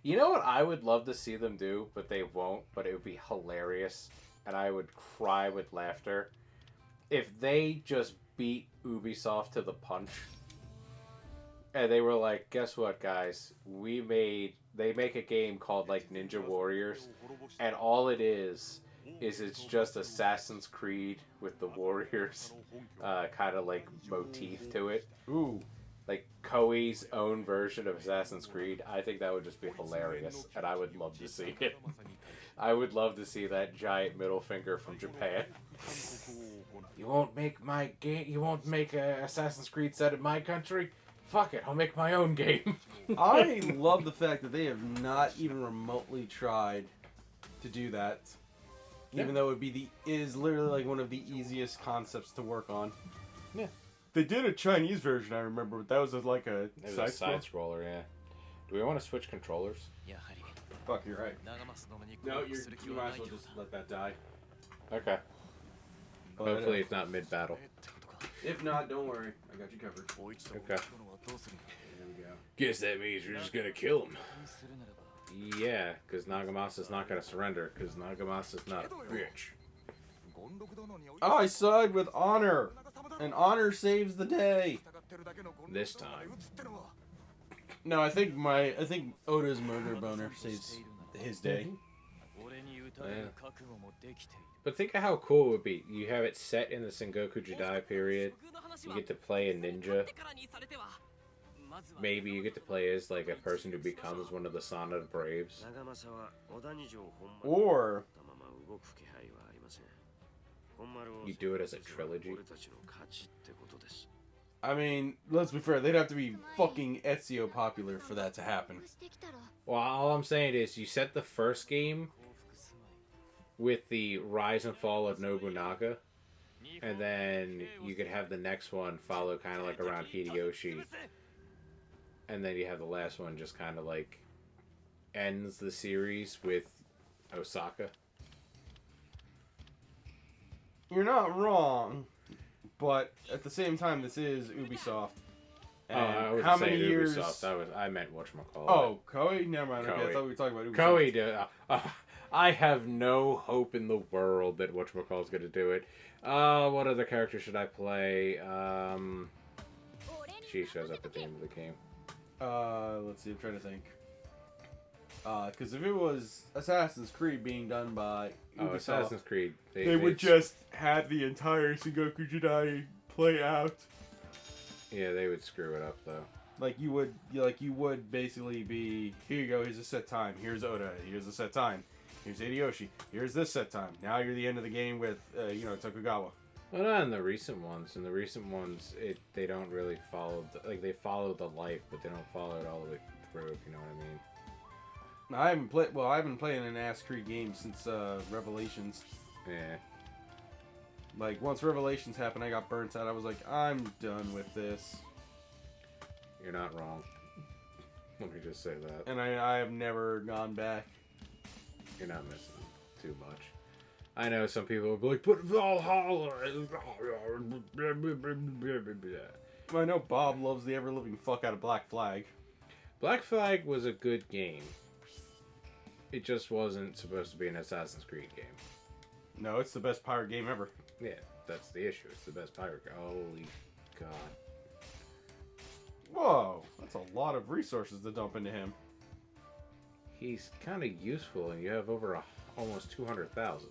You know what I would love to see them do, but they won't, but it would be hilarious, and I would cry with laughter, if they just beat Ubisoft to the punch, and they were like, guess what, guys? They make a game called, like, Ninja Warriors, and all it is it's just Assassin's Creed with the Warriors, kind of, like, motif to it. Ooh. Like Koei's own version of Assassin's Creed. I think that would just be hilarious, and I would love to see it. I would love to see that giant middle finger from Japan. You won't make my game. You won't make a Assassin's Creed set in my country. Fuck it, I'll make my own game. I love the fact that they have not even remotely tried to do that. Yeah. Even though it is literally like one of the easiest concepts to work on. Yeah. They did a Chinese version, I remember, but that was It was a side scroller, yeah. Do we want to switch controllers? Fuck, you're right. No, you might as well just let that die. Okay. But, Hopefully it's not mid-battle. if not, don't worry. I got you covered. Okay. There we go. Guess that means we're just gonna kill him. Yeah, because Nagamasa's not gonna surrender, because Nagamasa's not a bitch. I side with honor, and honor saves the day. This time. No, I think Oda's murder boner saves his day. Yeah. But think of how cool it would be. You have it set in the Sengoku Jidai period. You get to play a ninja. Maybe you get to play as like a person who becomes one of the Sonata Braves. Or You do it as a trilogy. I mean, let's be fair, they'd have to be fucking Ezio popular for that to happen. Well, all I'm saying is you set the first game with the rise and fall of Nobunaga, and then you could have the next one follow kind of like around Hideyoshi, and then you have the last one just kind of like ends the series with Osaka. You're not wrong, but at the same time, this is Ubisoft. And I was how saying many years? Ubisoft. I meant whatchamacallit. Oh, Koei? Never mind. Okay, I Koei. thought we were talking about Ubisoft. Koei did. I have no hope in the world that whatchamacallit's going to do it. What other character should I play? She shows up at the end of the game. Let's see. I'm trying to think. Because if it was Assassin's Creed being done by Ubisoft, Assassin's Creed. they would just have the entire Sengoku Jidai play out. Yeah, they would screw it up though. Like you would basically be, here you go, here's a set time. Here's Oda. Here's a set time. Here's Hideyoshi. Here's this set time. Now you're the end of the game with, Tokugawa. Well, not in the recent ones. In the recent ones, they don't really follow. They follow the life, but they don't follow it all the way through. If you know what I mean. I haven't been playing an Ass Creed game since Revelations. Yeah. Like once Revelations happened, I got burnt out. I was like, I'm done with this. You're not wrong. Let me just say that. And I have never gone back. You're not missing too much. I know some people will be like, but Valhalla. I know Bob loves the ever-living fuck out of Black Flag. Black Flag was a good game. It just wasn't supposed to be an Assassin's Creed game. No, it's the best pirate game ever. Yeah, that's the issue. It's the best pirate game. Holy God. Whoa, that's a lot of resources to dump into him. He's kind of useful, and you have over almost 200,000.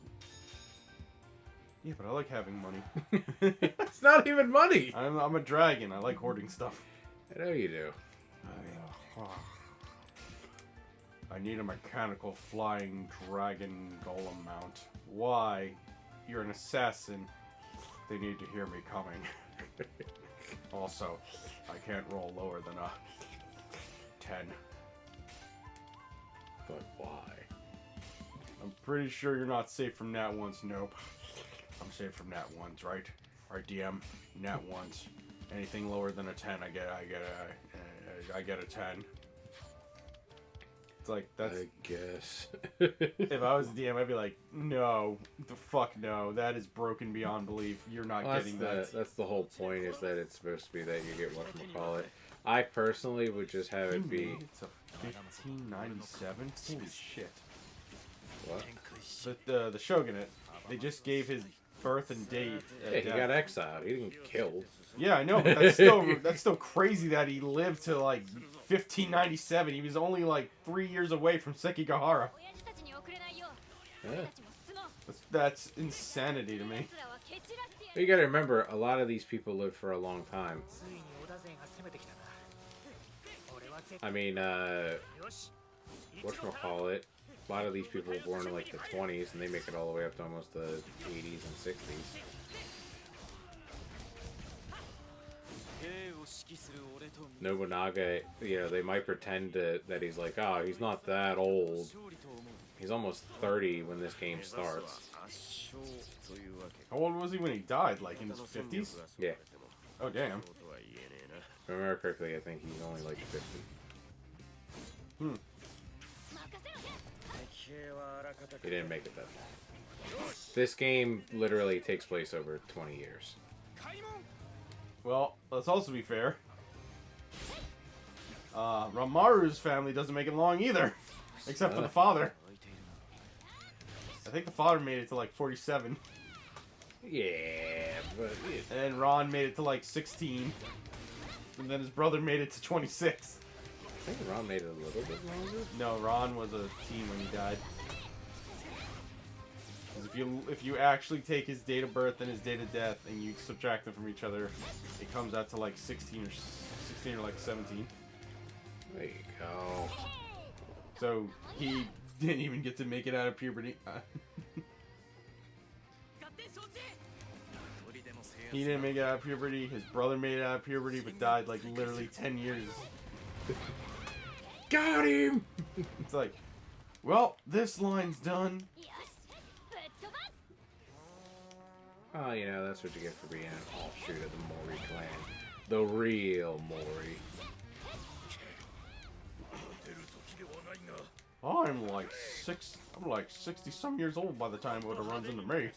Yeah, but I like having money. It's not even money. I'm a dragon. I like hoarding stuff. I know you do. I need a mechanical flying dragon golem mount. Why? You're an assassin. They need to hear me coming. Also, I can't roll lower than a 10. But why? I'm pretty sure you're not safe from nat ones. Nope. I'm safe from nat ones, right? Right, DM. Nat ones. Anything lower than a 10, I get a 10. It's like that's. I guess. If I was a DM, I'd be like, no, the fuck no, that is broken beyond belief. You're not getting that. That's the whole point. Is that it's supposed to be that you get whatchamacallit. I personally would just have it be 1597? Holy shit. What? The shogunate, they just gave his birth and date. Yeah, he got exiled. He didn't get killed. Yeah, I know, but that's still crazy that he lived to like 1597. He was only like 3 years away from Sekigahara. Yeah. That's insanity to me. You gotta remember, a lot of these people lived for a long time. I mean, whatchamacallit, a lot of these people were born in like the 20s, and they make it all the way up to almost the 80s and 60s. Nobunaga, you know, they might pretend that he's like, oh, he's not that old. He's almost 30 when this game starts. How old was he when he died? Like in his 50s? Yeah. Oh, damn. If I remember correctly, I think he's only like 50. He didn't make it that long. This game literally takes place over 20 years. Well, let's also be fair. Ramaru's family doesn't make it long either. Except for the father. I think the father made it to like 47. Yeah, but... And Ron made it to like 16. And then his brother made it to 26. I think Ron made it a little bit longer. No, Ron was a teen when he died. 'Cause if you actually take his date of birth and his date of death and you subtract them from each other, it comes out to like 16 or like 17. There you go. So he didn't even get to make it out of puberty. He didn't make it out of puberty. His brother made it out of puberty, but died like literally 10 years. Got him! It's like, well, this line's done. Oh, you know, that's what you get for being an offshoot of the Mori clan. The real Mori. I'm like 60 some years old by the time Oda runs into me.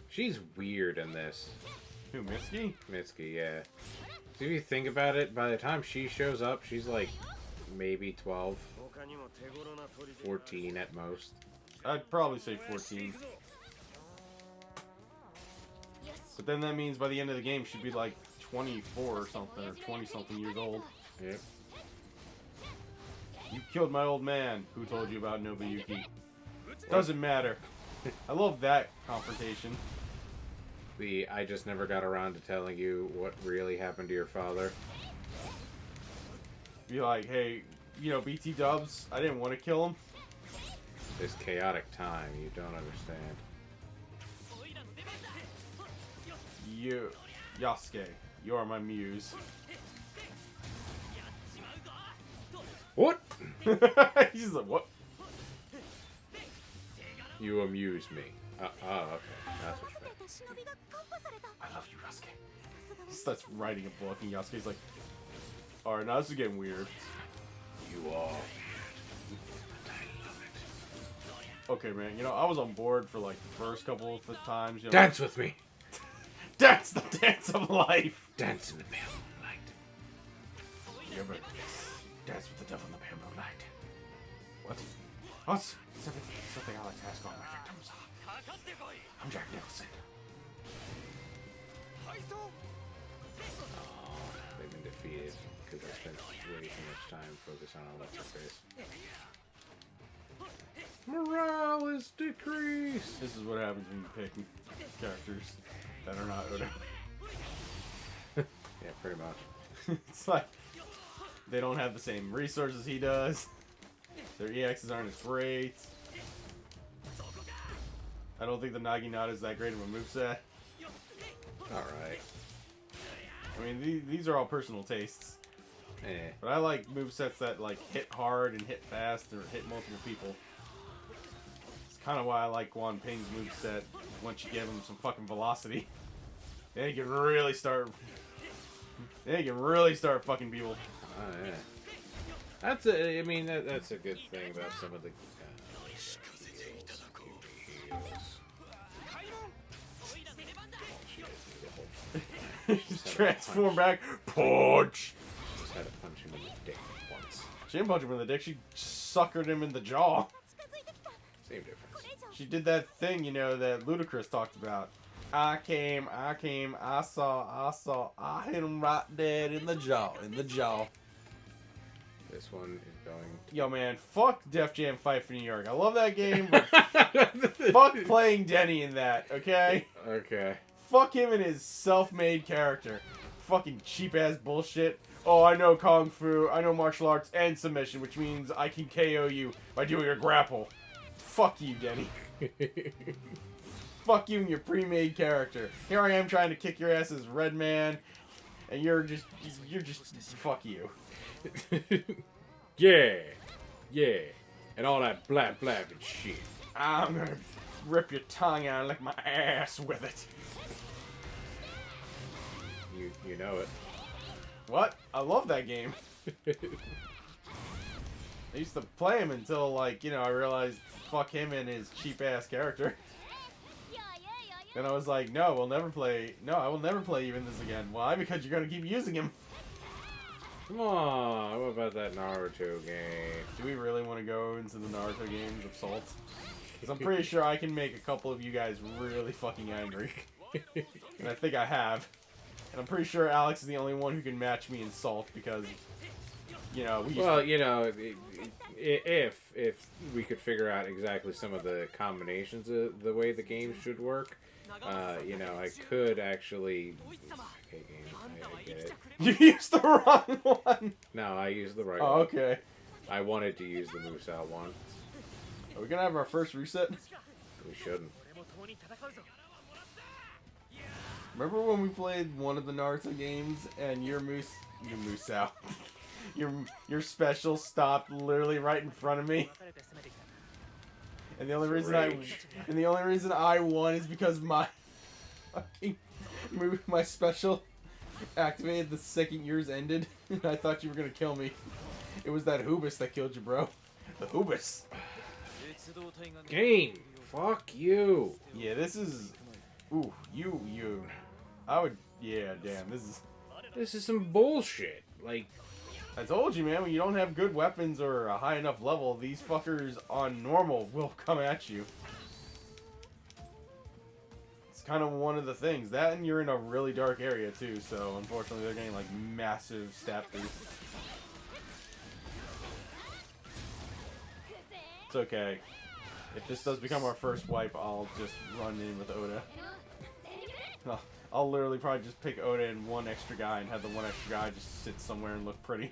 She's weird in this. Who, Mitsuki? Mitsuki, yeah. So if you think about it, by the time she shows up, she's like maybe 12, 14 at most. I'd probably say 14. But then that means by the end of the game she'd be like 24 or something, or 20 something years old. Yep. You killed my old man. Who told you about Nobuyuki? Doesn't matter. I love that confrontation. I just never got around to telling you what really happened to your father. Be like, hey, you know, BT Dubs, I didn't want to kill him. This chaotic time, you don't understand. Yasuke, you are my muse. What? He's like, what? You amuse me. Oh, okay. That's what you meant. I love you, Yasuke. He starts writing a book, and Yasuke's like, alright, now this is getting weird. You are. Okay, man, you know, I was on board for like the first couple of times. You know, Dance with me. That's the dance of life. Dance in the pale moonlight. You ever dance with the devil in the pale moonlight? What? What's something I like to ask all my victims? I'm Jack Nicholson. Oh, they've been defeated because I spent way too much time focused on what's her face. Morale is decreased. This is what happens when you pick characters that are not Oda. Yeah, pretty much. It's like they don't have the same resources he does. Their EXs aren't as great. I don't think the Naginata is that great of a moveset. Alright. I mean, these are all personal tastes. Eh. But I like movesets that like hit hard and hit fast or hit multiple people. It's kind of why I like Guan Ping's moveset once you give him some fucking velocity. Then you can really start... fucking people. Oh, yeah. That's a, I mean, that's a good thing about some of the heroes. Just Transform back. Punch. Just had to punch him in the dick once. She didn't punch him in the dick. She suckered him in the jaw. Same difference. She did that thing, you know, that Ludacris talked about. I came, I saw, I hit him right dead in the jaw, This one is going to... Yo, man, fuck Def Jam Fight for New York. I love that game, but fuck playing Denny in that, okay? Okay. Fuck him and his self-made character. Fucking cheap-ass bullshit. Oh, I know Kung Fu, I know martial arts and submission, which means I can KO you by doing a grapple. Fuck you, Denny. Fuck you and your pre-made character. Here I am trying to kick your ass as Red Man, and you're just fuck you. Yeah. And all that blab and shit. I'm gonna rip your tongue out and lick my ass with it. You know it. What? I love that game. I used to play him until, like, you know, I realized fuck him and his cheap-ass character. Then I was like, no, I will never play even this again. Why? Because you're gonna keep using him. Come on, what about that Naruto game? Do we really want to go into the Naruto games of Salt? Because I'm pretty sure I can make a couple of you guys really fucking angry. And I think I have. And I'm pretty sure Alex is the only one who can match me in Salt because, you know, you know, if we could figure out exactly some of the combinations of the way the game should work, you know, I could actually... Okay, game, I get it. You used the wrong one! No, I used the right Oh, one. okay. I wanted to use the Musou one. Are we gonna have our first reset? We shouldn't. Remember when we played one of the Naruto games and your Musou, your special stopped literally right in front of me? And the only reason I won is because my fucking my special activated the second yours ended, and I thought you were gonna kill me. It was that Hoobus that killed you, bro. The Hoobus. Game! Fuck you! Yeah, this is... Ooh, you. I would... Yeah, damn, This is some bullshit. Like... I told you, man, when you don't have good weapons or a high enough level, these fuckers on normal will come at you. It's kind of one of the things. That and you're in a really dark area, too, so unfortunately they're getting, like, massive stat boosts. It's okay. If this does become our first wipe, I'll just run in with Oda. I'll literally probably just pick Oda and one extra guy and have the one extra guy just sit somewhere and look pretty.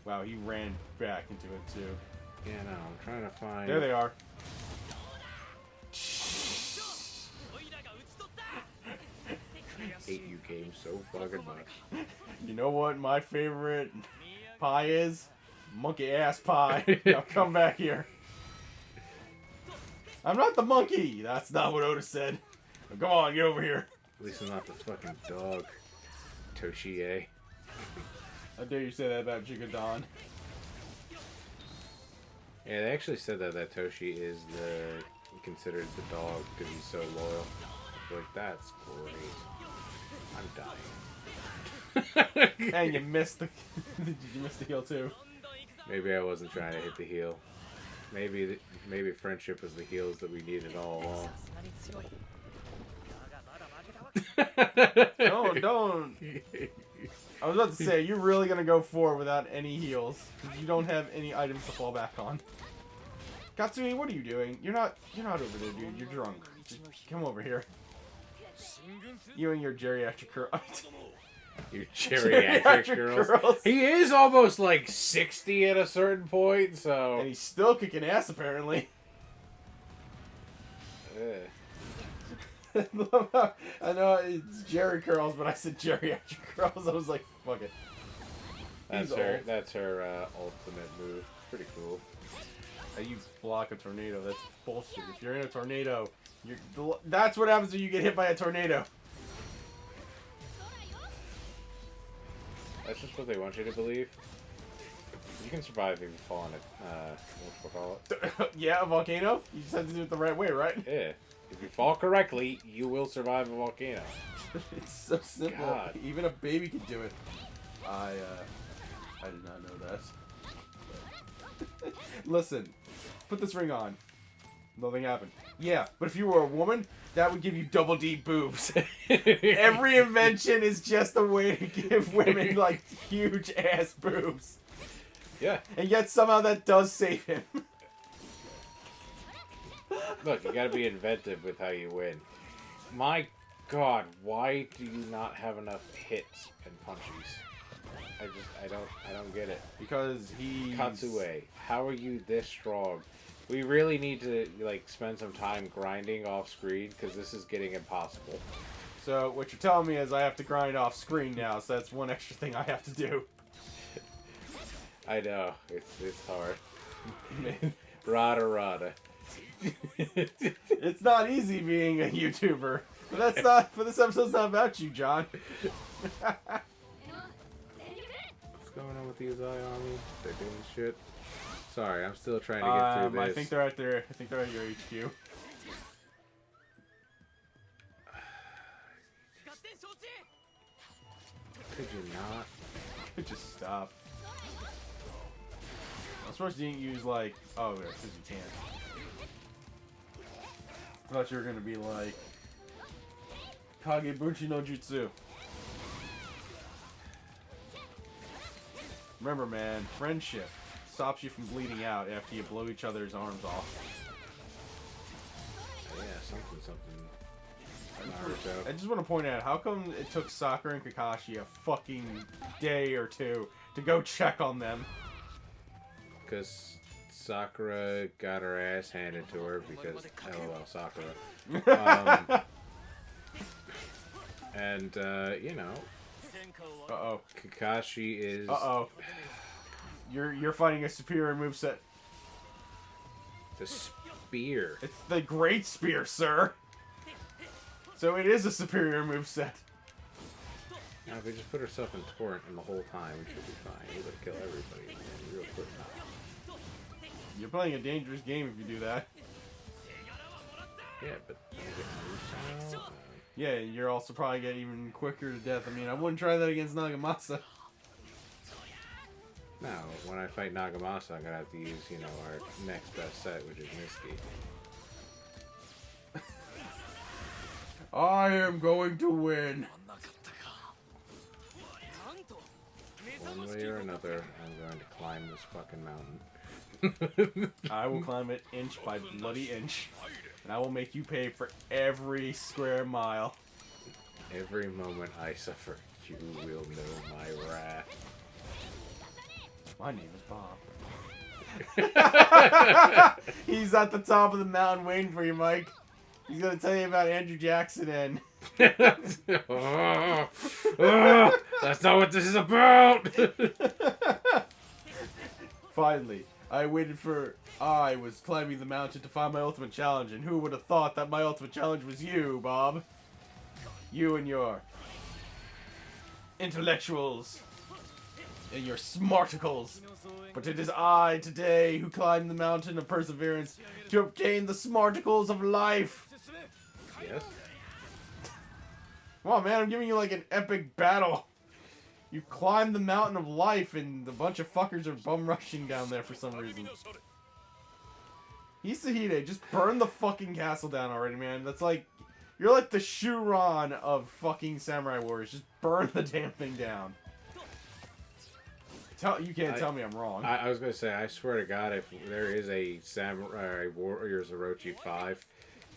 Wow, he ran back into it too. Yeah, no, I'm trying to find... There they are. Hate you game so fucking much. You know what my favorite pie is? Monkey ass pie. Now come back here. I'm not the monkey! That's not what Oda said. Now, come on, get over here. At least I'm not the fucking dog. Toshie. How dare you say that about Jigadon? Yeah, they actually said that Toshi is considered the dog because he's so loyal. Like, that's great. I'm dying. And you missed the... Did you miss the heal too? Maybe I wasn't trying to hit the heal. Maybe friendship was the heals that we needed all along. No, don't. I was about to say, you're really gonna go forward without any heals. You don't have any items to fall back on. Katsumi, what are you doing? You're not over there, dude. You're drunk. Just come over here. You and your geriatric girl. Your geriatric girls. He is almost like 60 at a certain point, so... And he's still kicking ass, apparently. I know it's Jerry curls, but I said geriatric curls. I was like, fuck it. That's her ultimate move. Pretty cool. You block a tornado. That's bullshit. If you're in a tornado, that's what happens when you get hit by a tornado. That's just what they want you to believe. You can survive if you fall on it. What call it? Yeah, a volcano? You just have to do it the right way, right? Yeah. If you fall correctly, you will survive a volcano. It's so simple. God. Even a baby can do it. I did not know that. Listen, put this ring on. Nothing happened. Yeah, but if you were a woman, that would give you double D boobs. Every invention is just a way to give women, like, huge ass boobs. Yeah. And yet somehow that does save him. Look, you gotta be inventive with how you win. My God, why do you not have enough hits and punchies? I don't get it. Because he... Katsue, how are you this strong? We really need to, like, spend some time grinding off screen, because this is getting impossible. So, what you're telling me is I have to grind off screen now, so that's one extra thing I have to do. I know, it's hard. Rada. It's not easy being a YouTuber. But that's not, but this episode's not about you, John. What's going on with the Uzai army? They're doing shit. Sorry, I'm still trying to get through this. I think they're at their, I think they're at your HQ. Could you not? Could just stop. I'm supposed you didn't use like, oh, it says you can't. I thought you were gonna be like Kagebuchi no Jutsu. Remember, man, friendship stops you from bleeding out after you blow each other's arms off. Yeah, something. I just want to point out, how come it took Sakura and Kakashi a fucking day or two to go check on them? Because Sakura got her ass handed to her because, LOL, Sakura. And, you know, Uh-oh. Kakashi is... Uh-oh. You're fighting a superior moveset. The spear. It's the Great Spear, sir! So it is a superior moveset. Now, if we just put herself in torrent and the whole time, we should be fine. We would kill everybody real quick. You're playing a dangerous game if you do that. Yeah, but you get moves out. Yeah, you're also probably get even quicker to death. I mean, I wouldn't try that against Nagamasa. Now, when I fight Nagamasa, I'm gonna have to use, you know, our next best set, which is Misty. I am going to win. One way or another, I'm going to climb this fucking mountain. I will climb it inch by bloody inch. And I will make you pay for every square mile. Every moment I suffer, you will know my wrath. My name is Bob. He's at the top of the mountain waiting for you, Mike. He's gonna tell you about Andrew Jackson and... That's not what this is about! Finally, I was climbing the mountain to find my ultimate challenge, and who would have thought that my ultimate challenge was you, Bob? You and your intellectuals and your smarticles. But it is I today who climbed the mountain of perseverance to obtain the smarticles of life. Yes? Come on, man, I'm giving you like an epic battle. You climb the mountain of life and a bunch of fuckers are bum rushing down there for some reason. Hisahide, just burn the fucking castle down already, man. That's like, you're like the Shuron of fucking Samurai Warriors. Just burn the damn thing down. You can't tell me I'm wrong. I was gonna say, I swear to God, if there is a Samurai Warriors Orochi 5,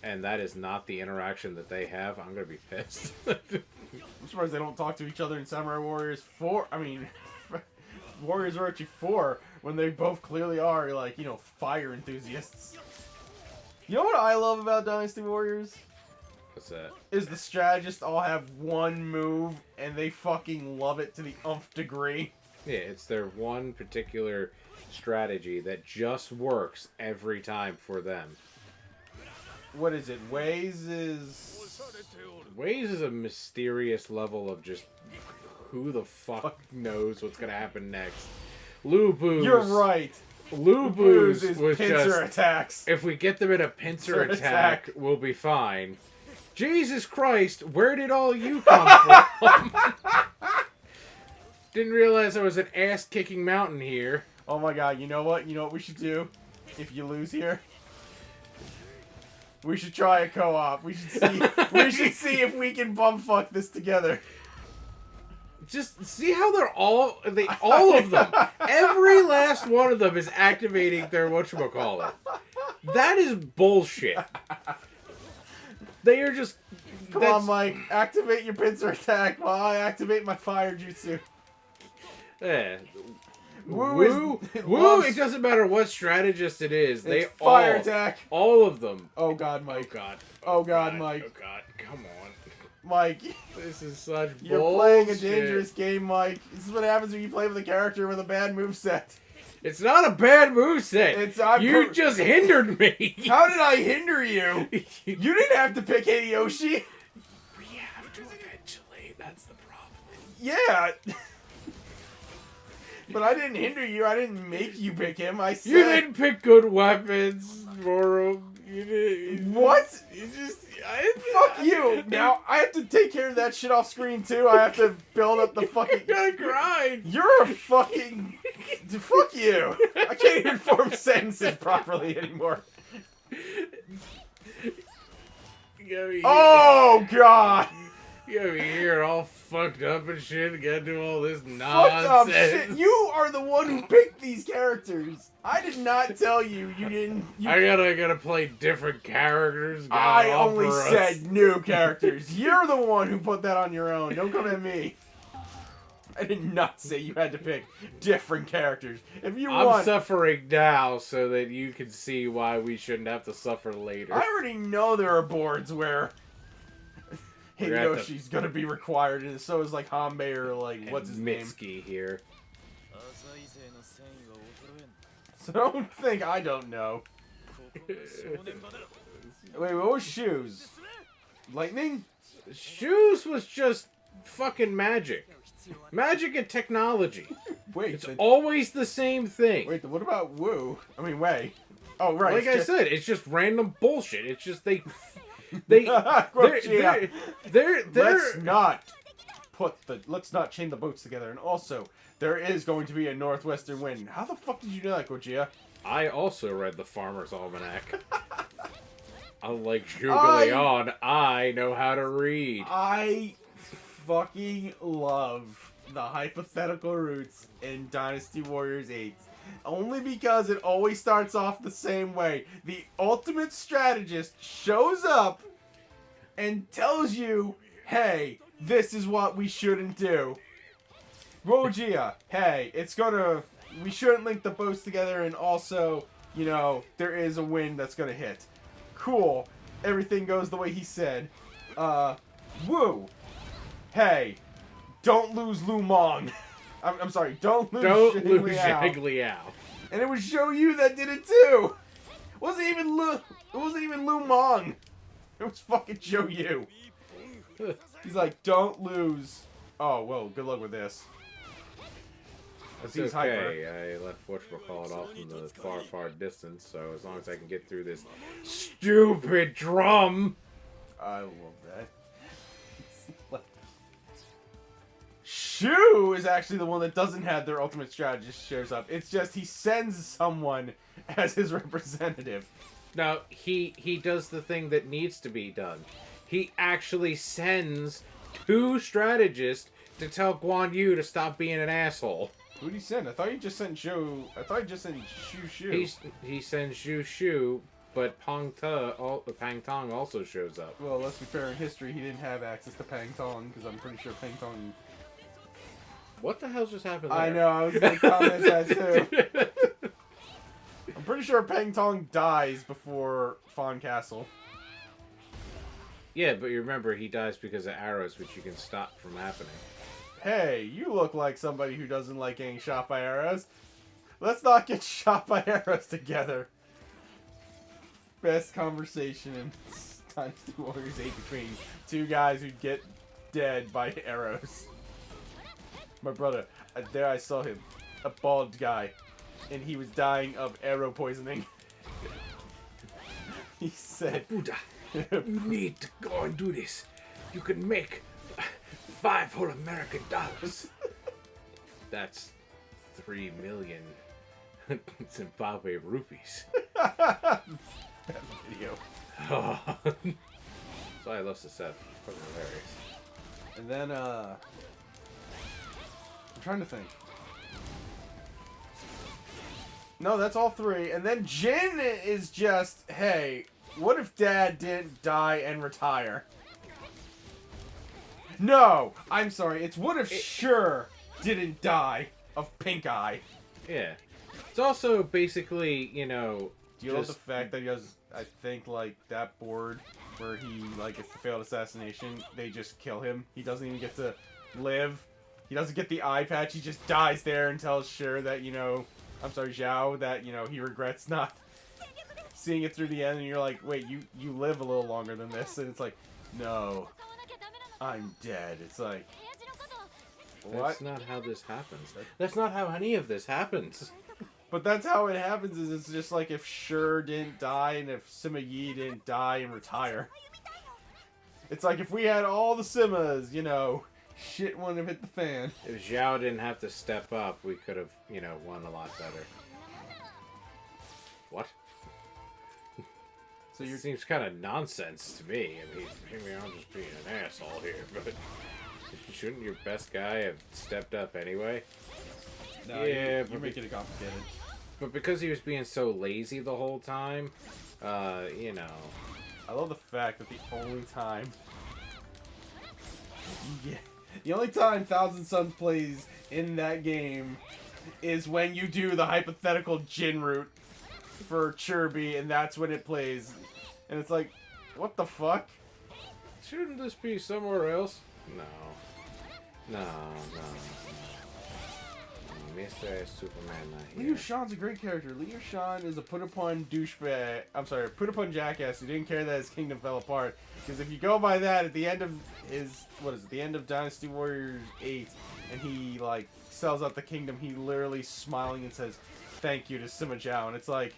and that is not the interaction that they have, I'm gonna be pissed. I'm surprised they don't talk to each other in Samurai Warriors 4. I mean, Warriors Orochi 4, when they both clearly are, like, you know, fire enthusiasts. You know what I love about Dynasty Warriors? What's that? Is the strategists all have one move, and they fucking love it to the umph degree. Yeah, it's their one particular strategy that just works every time for them. What is it? Waze is a mysterious level of just who the fuck knows what's gonna happen next. Lubu's. You're right. Lubu's was pincer just attacks. if we get them in a pincer attack, we'll be fine. Jesus Christ, where did all you come from? Didn't realize there was an ass-kicking mountain here. Oh my god, you know what? You know what we should do if you lose here? We should try a co-op. We should see if we can bumfuck this together. Just see how all of them, every last one of them is activating their whatchamacallit. That is bullshit. They are just... Come on, Mike. Activate your pincer attack while I activate my fire jutsu. Yeah. Woo! It doesn't matter what strategist it is. They fire attack. All of them. Oh god, Mike. Oh god. Oh god, Mike. Oh god. Come on. Mike. This is such bullshit. You're playing a dangerous game, Mike. This is what happens when you play with a character with a bad moveset. It's not a bad moveset. You just hindered me. How did I hinder you? You didn't have to pick Hideyoshi. We have to eventually. That's the problem. Yeah. But I didn't hinder you. I didn't make you pick him. I said... You didn't pick good weapons for him. You didn't... What? You just... Fuck you! Now, I have to take care of that shit off screen, too. I have to build up the fucking... You gotta grind! You're a fucking... Fuck you! I can't even form sentences properly anymore. Oh, God! You gotta be here all fucked up and shit. You gotta do all this Fucked nonsense. up shit. You are the one who picked these characters. I did not tell you. You didn't... I gotta play different characters. I only said new characters. You're the one who put that on your own. Don't come at me. I did not say you had to pick different characters. If you want... I'm suffering now so that you can see why we shouldn't have to suffer later. I already know there are boards where Hideyoshi's gonna be required, and so is like Hanbei or like, what's his name? Mitsuki here. So don't think I don't know. Wait, what was Shoes? Lightning? Shoes was just fucking magic. Magic and technology. Wait, it's always the same thing. Wait, what about Woo? I mean, Wei. Oh, right. Like I said, it's just random bullshit. It's just they're let's not chain the boats together. And also, there is going to be a northwestern wind. How the fuck did you know that, Gojira? I also read the Farmer's Almanac. Unlike Zhuge Liang, I know how to read. I fucking love the hypothetical roots in Dynasty Warriors 8. Only because it always starts off the same way. The ultimate strategist shows up and tells you, hey, this is what we shouldn't do. Rojia, hey, we shouldn't link the boats together, and also, you know, there is a wind that's gonna hit. Cool. Everything goes the way he said. Woo. Hey, don't lose Lu Mong. I'm sorry, don't lose Zhang Liao. And it was Zhou Yu that did it too. It wasn't even Lu Mong. It was fucking Zhou Yu. He's like, don't lose. Oh, well, good luck with this. It's okay. I left whatchamacallit off in the far, far distance, so as long as I can get through this stupid drum. I love that. Shu is actually the one that doesn't have their ultimate strategist shows up. It's just he sends someone as his representative. Now, he does the thing that needs to be done. He actually sends 2 strategists to tell Guan Yu to stop being an asshole. Who did he send? I thought he just sent Shu. I thought he just sent Shu. He sends Shu, but Pang Tong also shows up. Well, let's be fair. In history, he didn't have access to Pang Tong because I'm pretty sure Pang Tong. What the hell just happened there? I know. I was gonna comment that too. I'm pretty sure Pang Tong dies before Fawn Castle. Yeah, but you remember he dies because of arrows, which you can stop from happening. Hey, you look like somebody who doesn't like getting shot by arrows. Let's not get shot by arrows together. Best conversation in Dynasty Warriors 8 between 2 guys who get dead by arrows. My brother, there I saw him. A bald guy. and he was dying of arrow poisoning. He said, Buddha, you need to go and do this. You can make 5 whole American dollars. That's 3 million Zimbabwe rupees. that video. Oh. So I lost the set. Fucking hilarious. And then, I'm trying to think. No, that's all 3. And then Jin is just, hey, what if Dad didn't die and retire? No! I'm sorry, it's what if Sure didn't die of pink eye? Yeah. It's also basically, you know... Do you love the fact that he has, I think, like, that board where he, like, it's the failed assassination, they just kill him. He doesn't even get to live. He doesn't get the eye patch, he just dies there and tells Sure that, you know... I'm sorry, Zhao, that, you know, he regrets not seeing it through the end, and you're like, wait, you live a little longer than this, and it's like, no, I'm dead. It's like, what? That's not how this happens. That's not how any of this happens. But that's how it happens, is it's just like if Sure didn't die, and if Sima Yi didn't die and retire. It's like if we had all the Simas, you know, shit wouldn't have hit the fan. If Zhao didn't have to step up, we could have, you know, won a lot better. What? So it seems kind of nonsense to me. I mean, maybe I'm just being an asshole here, but shouldn't your best guy have stepped up anyway? No, yeah, you're making it complicated. But because he was being so lazy the whole time, you know. I love the fact that the only time... Yeah. The only time Thousand Suns plays in that game is when you do the hypothetical Jin route for Chirby, and that's when it plays. And it's like, what the fuck? Shouldn't this be somewhere else? No. No. Mr. Superman not here. Liu Shan's a great character. Liu Shan is a put-upon douchebag. I'm sorry, put-upon jackass who didn't care that his kingdom fell apart. Because if you go by that, at the end of his... What is it? The end of Dynasty Warriors 8, and he, like, sells out the kingdom, he literally smiling and says, thank you to Sima Zhao. And it's like...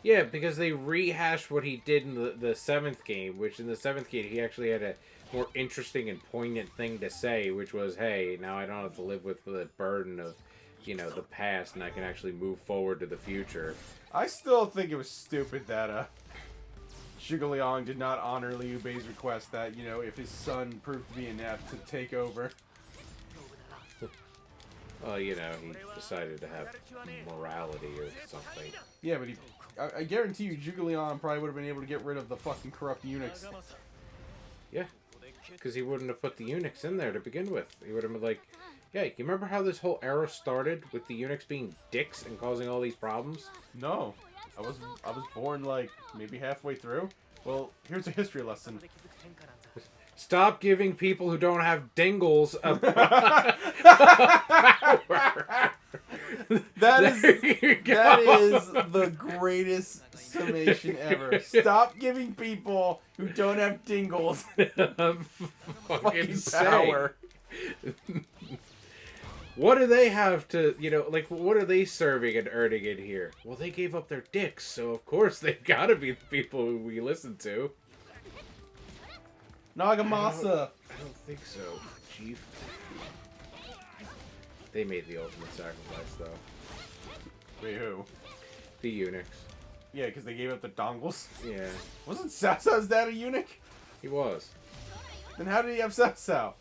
Yeah, because they rehashed what he did in the 7th game, which in the 7th game he actually had a more interesting and poignant thing to say, which was, hey, now I don't have to live with the burden of, you know, the past, and I can actually move forward to the future. I still think it was stupid that Zhuge Liang did not honor Liu Bei's request that, you know, if his son proved to be inept, to take over. Well, you know, he decided to have morality or something. Yeah, but I guarantee you Zhuge Liang probably would have been able to get rid of the fucking corrupt eunuchs. Yeah, because he wouldn't have put the eunuchs in there to begin with. He would have been like, yeah, you remember how this whole era started with the eunuchs being dicks and causing all these problems? No. I was born, like, maybe halfway through. Well, here's a history lesson. Stop giving people who don't have dingles a power. That is the greatest summation ever. Stop giving people who don't have dingles fucking power. What do they have to, you know, like, what are they serving and earning in here? Well, they gave up their dicks, so of course they've got to be the people who we listen to. Nagamasa. I don't think so, Chief. They made the ultimate sacrifice, though. Wait, who? The eunuchs. Yeah, because they gave up the dongles. Yeah. Wasn't Sasao's dad a eunuch? He was. Then how did he have Sasao?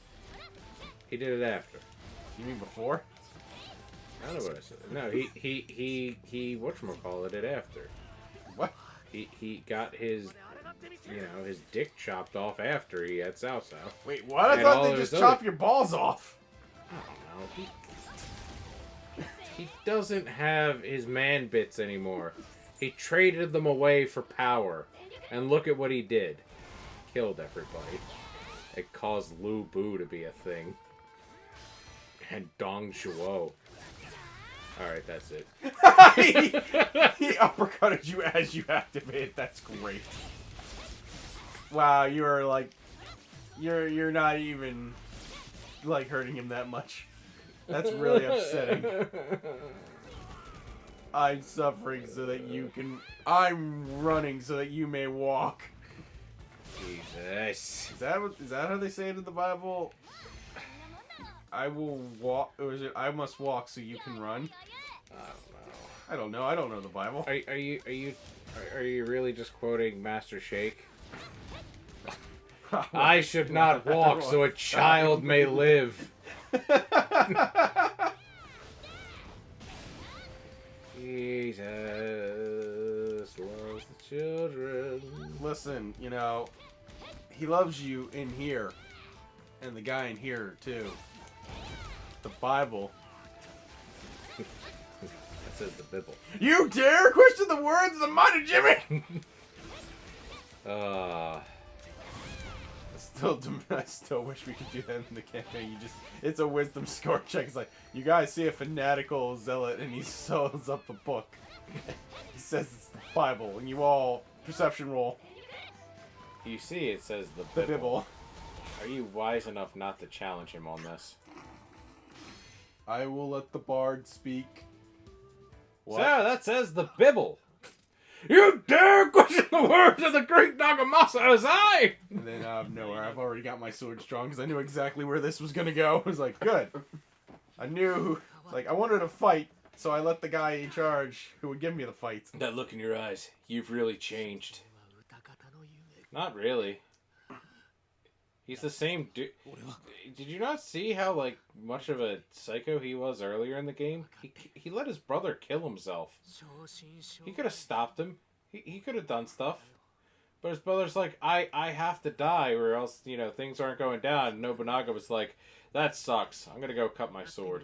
He did it after. You mean before? I don't know what I said. No, he whatchamacallit it after. What? He got his, you know, his dick chopped off after he had Cao Cao. Wait, what? I thought they just chop your balls off. I don't know. He doesn't have his man bits anymore. He traded them away for power. And look at what he did. Killed everybody. It caused Lu Bu to be a thing. And Dong Zhuo. Alright, that's it. He uppercutted you as you activated. That's great. Wow, you are like... You're not even, like, hurting him that much. That's really upsetting. I'm suffering so that you can... I'm running so that you may walk. Jesus. Is that how they say it in the Bible? I will walk... Or is it, I must walk so you can run? I don't know. I don't know the Bible. Are you really just quoting Master Shake? I should not walk so a child may live. Jesus loves the children. Listen, you know, he loves you in here. And the guy in here, too. The Bible. That says the Bible. You dare question the words of the mighty Jimmy? I still wish we could do that in the campaign. It's a wisdom score check. It's like, you guys see a fanatical zealot and he sews up a book. He says it's the Bible, and you all perception roll. You see it says the The Bible. Bible. Are you wise enough not to challenge him on this? I will let the bard speak. What? Sir, that says the Bible. You dare question the words of the great Nagamasa Ozai! And then out of nowhere, I've already got my sword strong because I knew exactly where this was gonna go. I was like, good. I knew, like, I wanted to fight, so I let the guy in charge who would give me the fight. That look in your eyes, you've really changed. Not really. He's the same dude. Did you not see how, like, much of a psycho he was earlier in the game? He let his brother kill himself. He could have stopped him. He could have done stuff. But his brother's like, I have to die or else, you know, things aren't going down. And Nobunaga was like, that sucks. I'm gonna go cut my sword.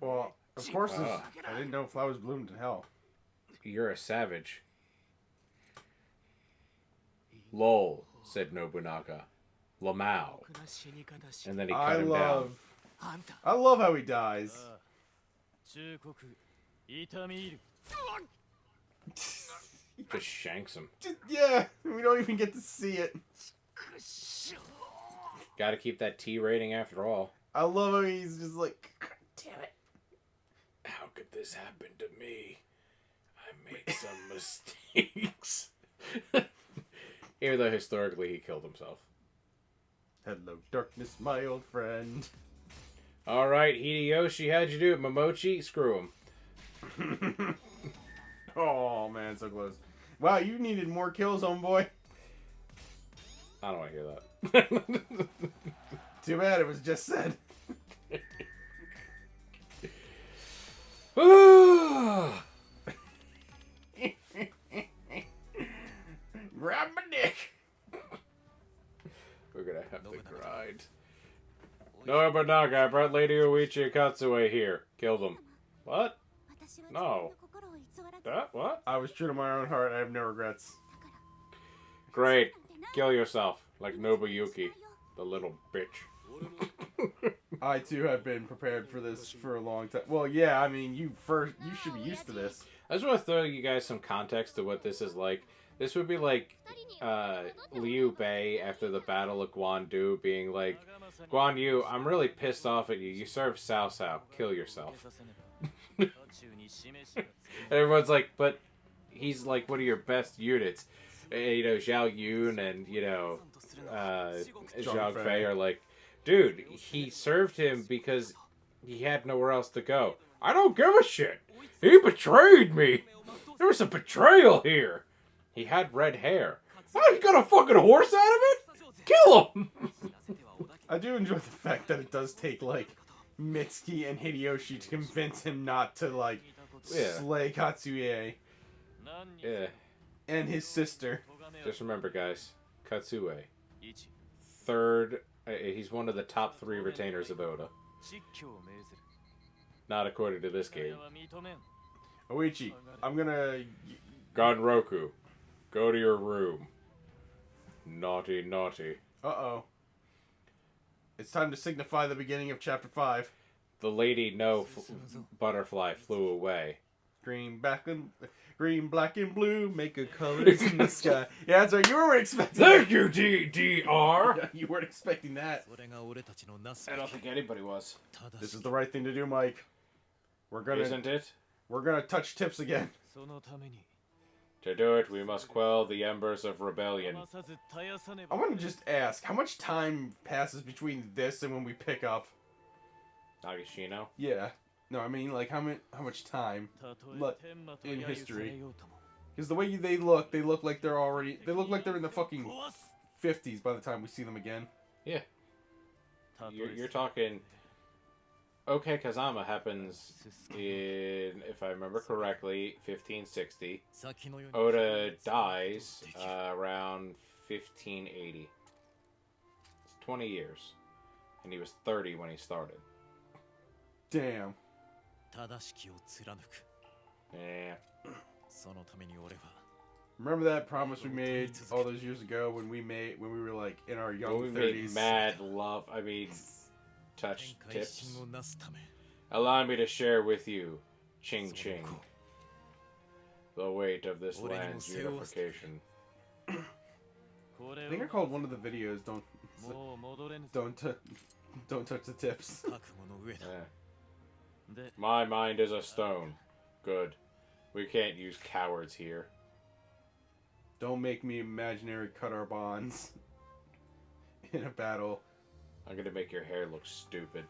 Well, of course, I didn't know flowers bloomed in hell. You're a savage. Lol, said Nobunaga. Lamau. And then he cut him down. I love how he dies. Just shanks him. Yeah, we don't even get to see it. Gotta keep that T rating after all. I love how he's just like, damn it. How could this happen to me? I made some mistakes. Even though historically he killed himself. Hello, darkness, my old friend. Alright, Hideyoshi, how'd you do it? Momochi? Screw him. Oh, man, so close. Wow, you needed more kills, homeboy. I don't want to hear that. Too bad it was just said. Grab my dick. We're gonna have to grind. Nobunaga, I brought Lady Uichi Katsue here. Killed him. What? No. That? What? I was true to my own heart. I have no regrets. Great. Kill yourself. Like Nobuyuki. The little bitch. I too have been prepared for this for a long time. Well, yeah, I mean, you should be used to this. I just want to throw you guys some context to what this is like. This would be like Liu Bei after the Battle of Guandu being like, Guan Yu, I'm really pissed off at you. You serve Cao Cao. Kill yourself. And everyone's like, but he's like one of your best units. You know, Zhao Yun and, you know, Zhang Fei are like, dude, he served him because he had nowhere else to go. I don't give a shit. He betrayed me. There was some betrayal here. He had red hair. I got a fucking horse out of it? Kill him! I do enjoy the fact that it does take, like, Mitsuki and Hideyoshi to convince him not to, like, slay Katsuie. Yeah. And his sister. Just remember, guys, Katsue. Third, he's one of the top 3 retainers of Oda. Not according to this game. Oichi, I'm gonna... Ganroku, go to your room. Naughty, naughty. Uh-oh. It's time to signify the beginning of Chapter 5. The lady butterfly flew away. Green, black, and blue, make a colors in the sky. Yeah, that's right. You weren't expecting Thank you, DDR. Yeah, you weren't expecting that. I don't think anybody was. This is the right thing to do, Mike. Isn't it? We're gonna touch tips again. To do it, we must quell the embers of rebellion. I want to just ask, how much time passes between this and when we pick up? Nagashino? Yeah. No, I mean, like, how much time in history? Because the way they look like they're already... They look like they're in the fucking 50s by the time we see them again. Yeah. You're talking... OK Kazama happens in, if I remember correctly, 1560. Oda dies around 1580. It's 20 years. And he was 30 when he started. Damn. Yeah. Remember that promise we made all those years ago when we were like in our young 30s? Made mad love. I mean, touch tips. Allow me to share with you, Ching Ching, the weight of this land's unification. I think I called one of the videos don't touch the tips. Yeah. My mind is a stone. Good. We can't use cowards here. Don't make me imaginary cut our bonds in a battle. I'm gonna make your hair look stupid.